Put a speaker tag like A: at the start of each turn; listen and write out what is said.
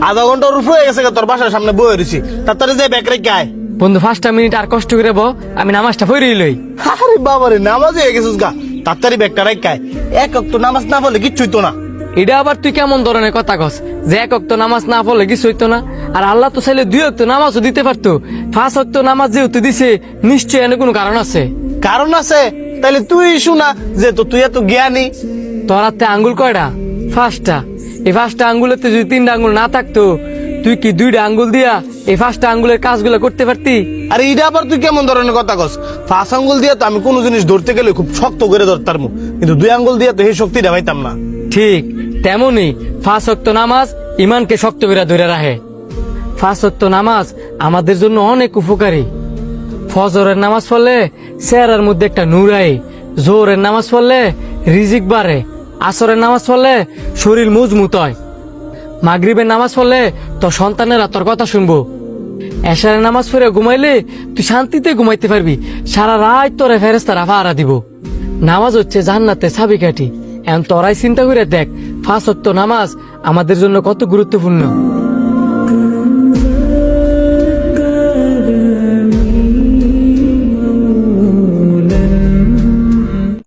A: আধা ঘন্টার উপরে হয়ে গেছে তোর বাসার সামনে বয়ে রয়েছি, তাড়াতাড়ি যাই ব্যাগ রেখে আয়।
B: বন্ধু 5টা মিনিট আর কষ্ট করে আমি নামাজটা পড়েই লই।
A: আরে বাবারে, নামাজ হয়ে গেছিস গা, তাড়াতাড়ি ব্যাগটা রেখে আয়। এক ওয়াক্ত নামাজ না পড়লে কিচ্ছুই তো না।
B: এটা আবার তুই কেমন ধরনের কথা কস যে 1 ওয়াক্ত নামাজ না পড়লে কিছু হইতো না? আর আল্লাহ তো চাইলে 2 ওয়াক্ত নামাজও দিতে পারতো। 5 ওয়াক্ত নামাজ যেহেতু দিছে নিশ্চয়ই এনে কোনো কারণ আছে।
A: কারণ আছে, তাইলে তুই শোনা যে তো তুই এত জ্ঞানী।
B: তোর হাতে আঙ্গুল কয়টা? 5টা। এই 5টা আঙ্গুলেতে যদি 3টা আঙ্গুল না থাকতো, তুই কি 2টা আঙ্গুল দিয়া এই 5টা আঙ্গুলের কাজগুলো করতে পারতি?
A: আরে এটা আবার তুই কেমন ধরনের কথা কস? 5 আঙ্গুল দিয়ে তো আমি কোনো জিনিস ধরতে গেলে খুব শক্ত করে ধরতাম, কিন্তু 2 আঙ্গুল দিয়ে তো এই শক্তিটা পাইতাম না।
B: ঠিক তেমনি 5 ওয়াক্ত নামাজ ইমানকে শক্ত করে ধরে রাখে। 5 ওয়াক্ত নামাজ আমাদের জন্য অনেক উপকারী। ফজরের নামাজ পড়লে চেহারার মধ্যে একটা নূর আয়, জোহরের নামাজ পড়লে রিজিক বাড়ে, আসরের নামাজ পড়লে শরীর মজবুত হয়, মাগরিবের নামাজ পড়লে তোর সন্তানেরা তোর কথা শুনবো, এশারের নামাজ পড়ে ঘুমাইলে তুই শান্তিতে ঘুমাইতে পারবি, সারা রাত তোরে ফেরেশতারা পাহারা দিব। নামাজ হচ্ছে জান্নাতের চাবিকাঠি। এখন তোরাই চিন্তা করে দেখ 5 ওয়াক্ত নামাজ আমাদের জন্য কত গুরুত্বপূর্ণ।